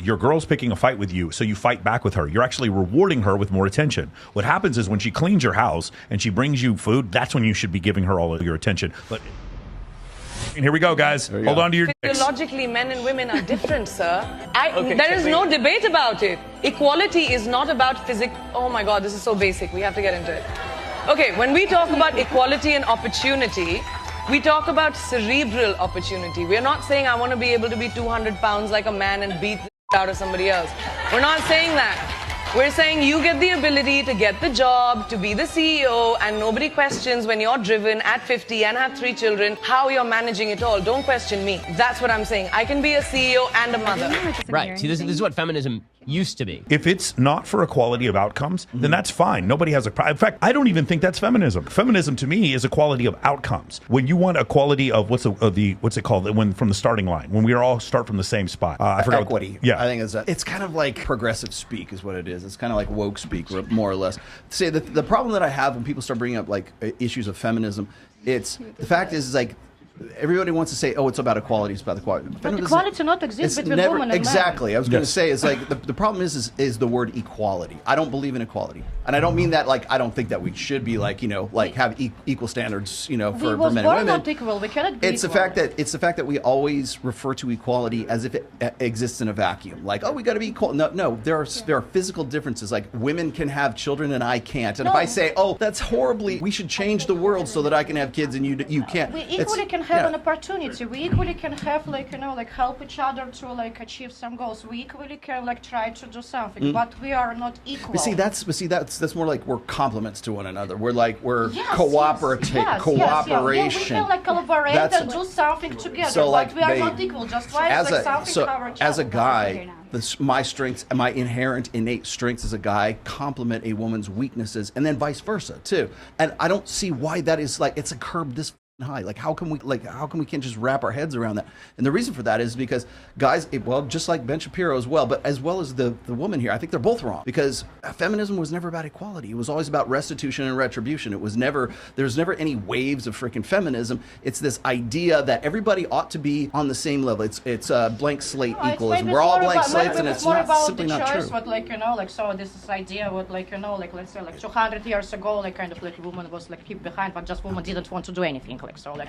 your girl's picking a fight with you, so you fight back with her. You're actually rewarding her with more attention. What happens is when she cleans your house and she brings you food, that's when you should be giving her all of your attention. But and here we go, guys. Hold on to your dicks. Physiologically, men and women are different, sir. There is no debate about it. Equality is not about physics. Oh my God, this is so basic. We have to get into it. Okay, when we talk about equality and opportunity, we talk about cerebral opportunity. We're not saying I want to be able to be 200 pounds like a man and beat the out of somebody else. We're not saying that. We're saying you get the ability to get the job, to be the CEO, and nobody questions when you're driven at 50 and have 3 children, how you're managing it all. Don't question me. That's what I'm saying. I can be a CEO and a mother. Right. See, this is what feminism used to be. If it's not for equality of outcomes, then that's fine. Nobody has a problem. In fact, I don't even think that's feminism. Feminism to me is equality of outcomes. When you want equality of what's it called? When from the starting line, when we all start from the same spot. I forgot. Equity. Yeah, I think it's kind of like progressive speak is what it is. It's kind of like woke speak, more or less. Say the problem that I have when people start bringing up like issues of feminism, it's the fact is like. Everybody wants to say, "Oh, it's about equality. It's about equality." But equality not exists between women and men. Exactly. I was going to say, it's like the problem is the word equality. I don't believe in equality, and I don't mean that like I don't think that we should be like have equal standards for men and women. We were not equal. We cannot be it's equal. It's the fact that we always refer to equality as if it exists in a vacuum. Like, oh, we got to be equal. No. There are physical differences. Like women can have children and I can't. And if I say, oh, that's horribly, we should change the world so that I can have kids and you can't. We equally can have an opportunity. We equally can have help each other to achieve some goals. We equally can try to do something, but we are not equal. But see, that's more like we're complements to one another. We're cooperation. Yeah, we can collaborate and do something together. So but we are not equal. Just why as a guy, my strengths, my inherent innate strengths as a guy complement a woman's weaknesses, and then vice versa too. And I don't see why that is it's a curb this high. How can we can't just wrap our heads around that? And the reason for that is because guys, just like Ben Shapiro as well, but as well as the woman here, I think they're both wrong, because feminism was never about equality. It was always about restitution and retribution. There's never any waves of freaking feminism. It's this idea that everybody ought to be on the same level. It's a blank slate equalism. We're all blank slates, and it's simply not true. But so this is idea what let's say 200 years ago, woman was keep behind, but just woman didn't want to do anything.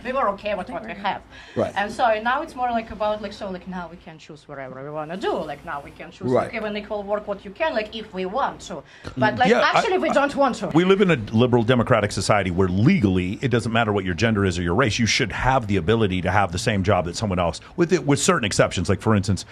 We were okay with what we have, right? And so now it's more about now we can choose whatever we want to do. Now we can choose even equal work what you can if we want to, but actually we don't want to. We live in a liberal democratic society where legally it doesn't matter what your gender is or your race. You should have the ability to have the same job that someone else, with certain exceptions. Like for instance,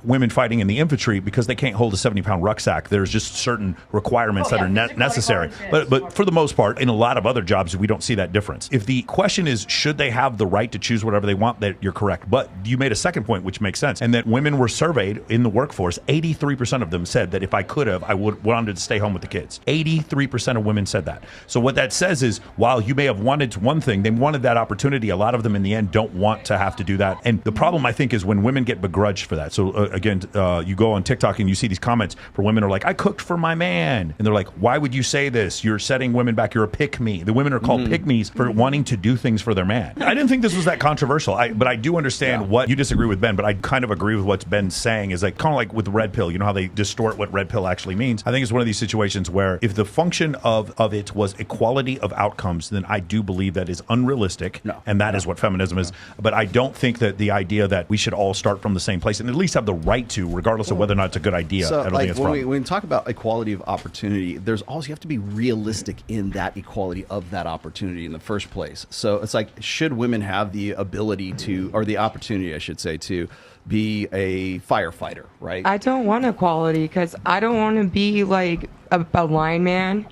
women fighting in the infantry, because they can't hold a 70-pound rucksack. There's just certain requirements that are necessary. But for the most part, in a lot of other jobs, we don't see that difference. If the question is, should they have the right to choose whatever they want, that you're correct. But you made a second point, which makes sense, and that women were surveyed in the workforce. 83% of them said that if I could have, I would wanted to stay home with the kids. 83% of women said that. So what that says is, while you may have wanted one thing, they wanted that opportunity. A lot of them in the end don't want to have to do that. And the problem, I think, is when women get begrudged for that. So again, you go on TikTok and you see these comments where women are like, I cooked for my man. And they're like, why would you say this? You're setting women back. You're a pick-me. The women are called pick-me's for wanting to do things for their man. I didn't think this was that controversial, but I do understand what you disagree with Ben, but I kind of agree with what Ben's saying is kind of like with red pill. You know how they distort what red pill actually means? I think it's one of these situations where if the function of it was equality of outcomes, then I do believe that is unrealistic, and that is what feminism is. But I don't think that the idea that we should all start from the same place and at least have the right to, regardless of whether or not it's a good idea. So I don't think it's wrong. When we talk about equality of opportunity, there's also, you have to be realistic in that equality of that opportunity in the first place. So it's should women have the ability to, or the opportunity, I should say, to be a firefighter, right? I don't want equality because I don't want to be like a lineman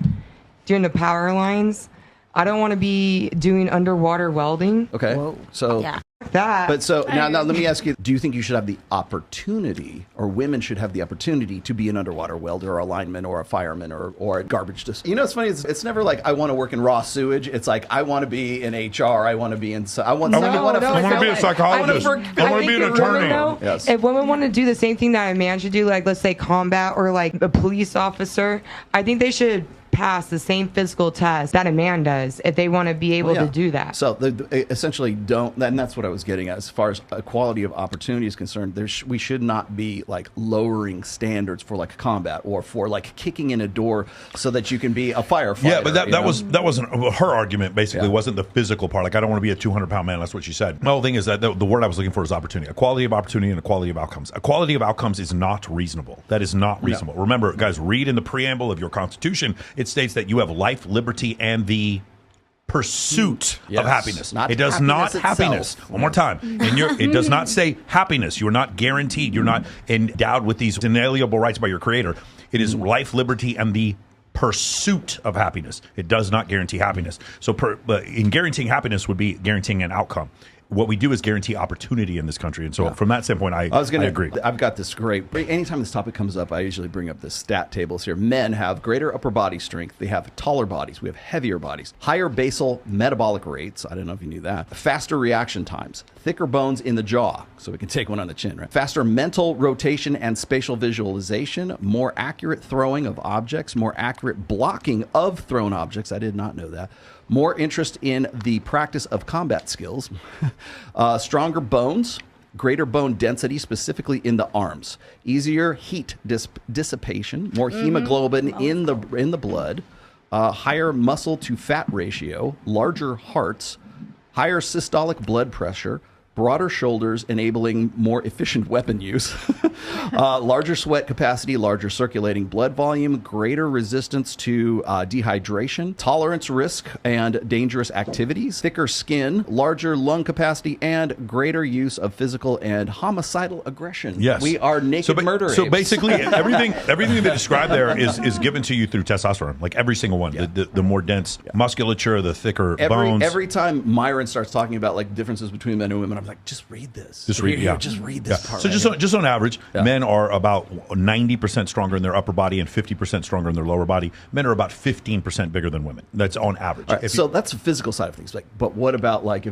doing the power lines. I don't want to be doing underwater welding. Okay. So yeah. That. But so now let me ask you, do you think you should have the opportunity, or women should have the opportunity to be an underwater welder or a lineman or a fireman or a garbage disposal? You know, it's funny, it's never like I want to work in raw sewage. It's like I want to be in HR, I want to be in I want to be a psychologist. I want to be an attorney. Yes. If women want to do the same thing that a man should do, like let's say combat or like a police officer, I think they should pass the same physical test that a man does if they want to be able to do that. So essentially and that's what I was getting at. As far as equality of opportunity is concerned, we should not be like lowering standards for like combat or for like kicking in a door so that you can be a firefighter. Yeah, but that wasn't her argument. Basically, wasn't the physical part. Like, I don't want to be a 200-pound man. That's what she said. My whole thing is that the word I was looking for is opportunity. Equality of opportunity and equality of outcomes. Equality of outcomes is not reasonable. That is not reasonable. No. Remember, guys, read in the preamble of your Constitution. It states that you have life, liberty, and the pursuit of happiness. It does not happiness. One more time. It does not say happiness. You're not guaranteed. You're not endowed with these inalienable rights by your creator. It is life, liberty, and the pursuit of happiness. It does not guarantee happiness. So in guaranteeing happiness would be guaranteeing an outcome. What we do is guarantee opportunity in this country. And so from that standpoint, I agree. I've got this great, anytime this topic comes up, I usually bring up the stat tables here. Men have greater upper body strength. They have taller bodies. We have heavier bodies. Higher basal metabolic rates. I don't know if you knew that. Faster reaction times. Thicker bones in the jaw. So we can take one on the chin, right? Faster mental rotation and spatial visualization. More accurate throwing of objects. More accurate blocking of thrown objects. I did not know that. More interest in the practice of combat skills, stronger bones, greater bone density, specifically in the arms, easier heat dissipation, more hemoglobin in the blood, higher muscle to fat ratio, larger hearts, higher systolic blood pressure, broader shoulders, enabling more efficient weapon use, larger sweat capacity, larger circulating blood volume, greater resistance to dehydration, tolerance risk and dangerous activities, thicker skin, larger lung capacity, and greater use of physical and homicidal aggression. Yes. We are naked murder So apes. basically, everything they described there is given to you through testosterone, like every single one. The more dense musculature, the thicker bones. Every time Myron starts talking about like differences between men and women, I'm like, just read this. Just read this part. So just on average, men are about 90% stronger in their upper body and 50% stronger in their lower body. Men are about 15% bigger than women. That's on average. Right, so that's the physical side of things. But what about like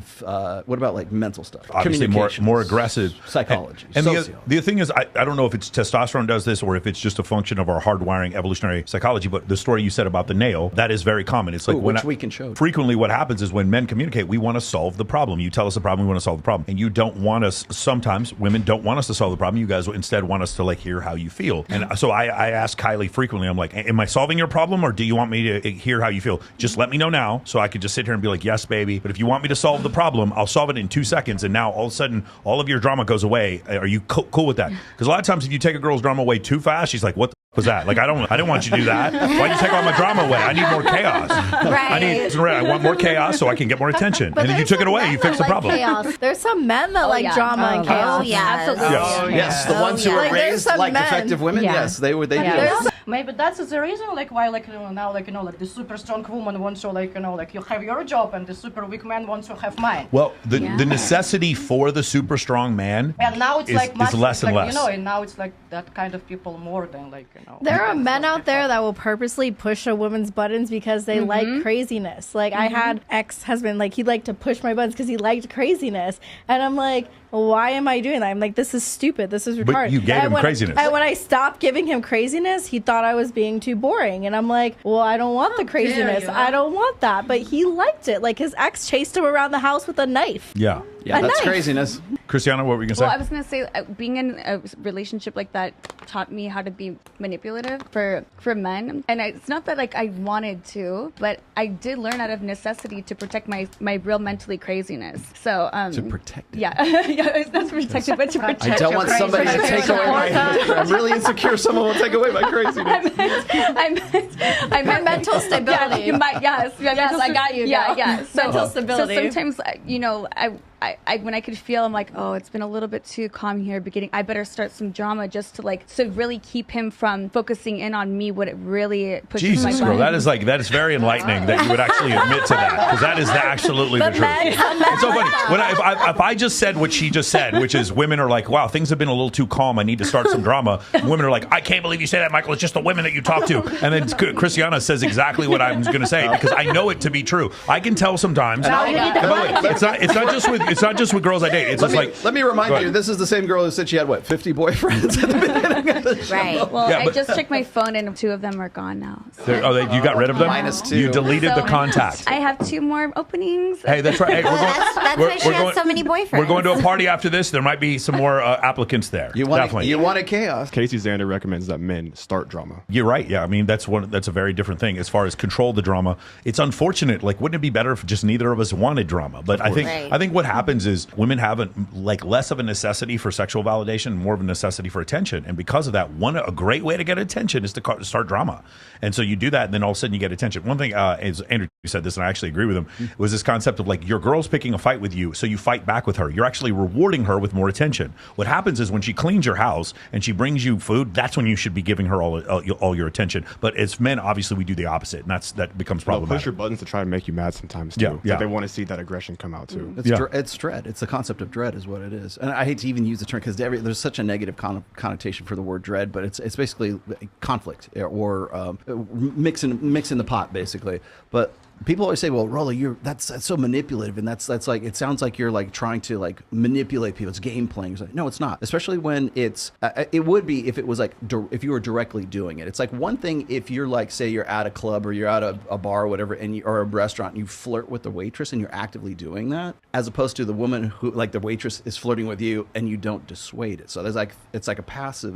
mental stuff? Obviously, more aggressive psychology. And the thing is, I don't know if it's testosterone does this or if it's just a function of our hardwiring evolutionary psychology. But the story you said about the nail, that is very common. It's like which we can show. Frequently, what happens is when men communicate, we want to solve the problem. You tell us the problem, we want to solve the problem. And you don't want us, sometimes women don't want us to solve the problem. You guys instead want us to like hear how you feel. And so I ask Kylie frequently, I'm like, am I solving your problem or do you want me to hear how you feel? Just let me know now so I could just sit here and be like, yes, baby. But if you want me to solve the problem, I'll solve it in 2 seconds. And now all of a sudden, all of your drama goes away. Are you cool with that? Because a lot of times if you take a girl's drama away too fast, she's like, what the was that? Like, I didn't want you to do that. Why'd you take all my drama away? I need more chaos. Right. I want more chaos so I can get more attention. And then you took it away. You fixed the problem. Chaos. There's some men that like drama and chaos. Oh, yeah. Absolutely. Yes, the ones who are raised like effective women. Yeah. Yes, they do. Maybe that's the reason, like why, like now, like like the super strong woman wants to, like like you have your job, and the super weak man wants to have mine. Well, the necessity for the super strong man, and now it's like much less and less. And now it's like that kind of people more than like There are men out there that will purposely push a woman's buttons because they like craziness. Like I had ex-husband, like he liked to push my buttons because he liked craziness, and I'm like, why am I doing that? I'm like, this is stupid. This is retarded. But you gave him craziness. And when I stopped giving him craziness, he thought I was being too boring. And I'm like, well, I don't want the craziness. I don't want that. But he liked it. Like his ex chased him around the house with a knife. Yeah. Yeah, that's craziness. Christiana, what were you going to say? Well, I was going to say being in a relationship like that taught me how to be manipulative for men. And it's not that like I wanted to, but I did learn out of necessity to protect my real mentally craziness. So to protect it. Yeah. Yeah, that's protected, but to protect I don't want somebody to take away my I'm really insecure someone will take away my craziness. I meant mental stability. Yes, I got you. Yeah. So, mental stability. So sometimes, I when I could feel, I'm like, oh, it's been a little bit too calm here beginning. I better start some drama just to really keep him from focusing in on me. What it really pushes Jesus, my girl, buttons. that is very enlightening that you would actually admit to that, because that is absolutely the truth. It's so funny. If I just said what she just said, which is women are like, wow, things have been a little too calm. I need to start some drama. And women are like, I can't believe you say that, Michael. It's just the women that you talk to. And then Christiana says exactly what I'm going to say because I know it to be true. I can tell sometimes. It's not just with it's not just with girls I date. It's just let me remind you, this is the same girl who said she had, 50 boyfriends at the beginning of the show. Right. Well, Yeah, I just checked my phone and 2 of them are gone now. So. You got rid of them? -2. You deleted the contact. I have 2 more openings. Hey, that's right. Hey, That's why she has so many boyfriends. We're going to a party after this. There might be some more applicants there. You want a chaos. Casey Zander recommends that men start drama. You're right. Yeah, I mean that's a very different thing as far as control the drama. It's unfortunate. Like, wouldn't it be better if just neither of us wanted drama? But I think what happens is women have less of a necessity for sexual validation, and more of a necessity for attention. And because of that, a great way to get attention is to start drama. And so you do that, and then all of a sudden you get attention. One thing is Andrew said this, and I actually agree with him, was this concept of like your girl's picking a fight with you, so you fight back with her. You're actually rewarding her with more attention. What happens is when she cleans your house and she brings you food, that's when you should be giving her all your attention. But as men, obviously, we do the opposite, and that becomes problematic. Push your buttons to try to make you mad sometimes too. Yeah. Like they want to see that aggression come out too. It's dread. It's the concept of dread is what it is. And I hate to even use the term because there's such a negative connotation for the word dread, but it's basically conflict or mixing the pot basically. But people always say, "Well, Rolly, that's so manipulative," and that's like it sounds like you're like trying to like manipulate people. It's game playing. It's like, no, it's not. Especially when it would be if it was like if you were directly doing it. It's like one thing if you're like say you're at a club or you're at a bar or whatever, or a restaurant, and you flirt with the waitress and you're actively doing that, as opposed to the woman who like the waitress is flirting with you and you don't dissuade it. So there's like it's like a passive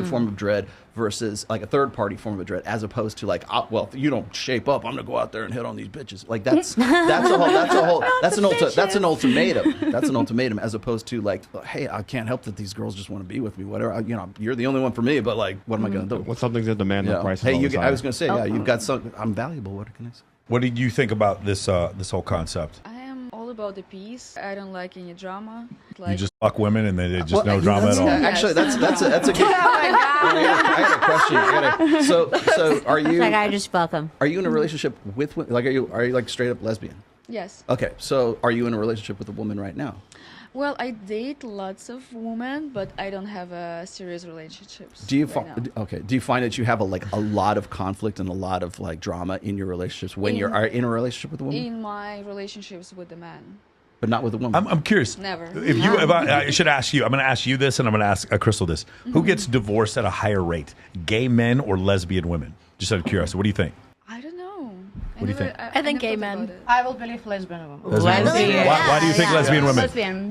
form of dread versus like a third party form of dread, as opposed to like, well, if you don't shape up, I'm gonna go out there and hit on these bitches. Like that's an ultimatum. That's an ultimatum, as opposed to like, hey, I can't help that these girls just want to be with me. Whatever, you're the only one for me. But like, what am I gonna do? When something's in demand, the price. Hey, I was gonna say, you've got some. I'm valuable. What can I say? What did you think about this whole concept? I am all about the peace. I don't like any drama. You just fuck women and then there's just no drama at all. Actually, that's a good. I got a question. So are you? Like I just fuck them. Are you in a relationship with like are you like straight up lesbian? Yes. Okay, so are you in a relationship with a woman right now? Well, I date lots of women, but I don't have a serious relationships. Do you right Do you find that you have a lot of conflict and a lot of like drama in your relationships when you are in a relationship with a woman? In my relationships with the man. But not with a woman. I'm curious. Never. I should ask you. I'm going to ask you this, and I'm going to ask Crystal this. Who gets divorced at a higher rate, gay men or lesbian women? Just out of curiosity, what do you think? I don't know. What do you think? I think gay men. I will believe lesbian women. Lesbian. Why do you think lesbian women? Lesbian.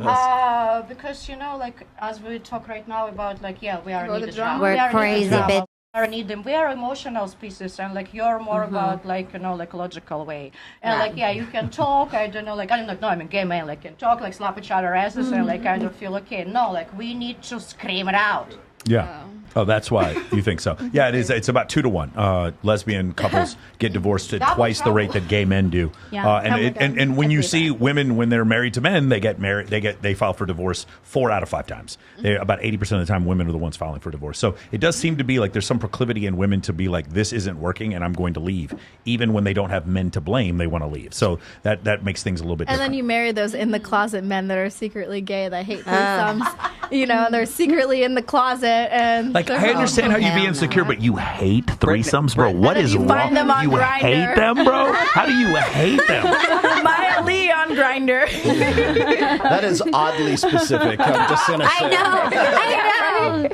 Because like as we talk right now about like we are needed. We're crazy bitch. Need them. We are emotional species, and like you're more about like like logical way. And like you can talk. I don't know. Like I'm a gay man. Like can talk, like slap each other asses, and like kind of feel okay. No, like we need to scream it out. Yeah. Oh, that's why you think so. Yeah, it is. It's about 2 to 1. Lesbian couples get divorced at twice the rate that gay men do. Yeah. And when you see women when they're married to men, they file for divorce 4 out of 5 times. About 80% of the time, women are the ones filing for divorce. So it does seem to be like there's some proclivity in women to be like, this isn't working, and I'm going to leave. Even when they don't have men to blame, they want to leave. So that makes things a little bit different. And then you marry those in the closet men that are secretly gay that hate threesomes, and they're secretly in the closet and. Like, I understand how you be insecure, but you hate threesomes, bro. What is wrong? Find them on you Grindr. hate them, bro? How do you hate them? Maya Lee on Grindr. That is oddly specific. I'm just gonna say. I know.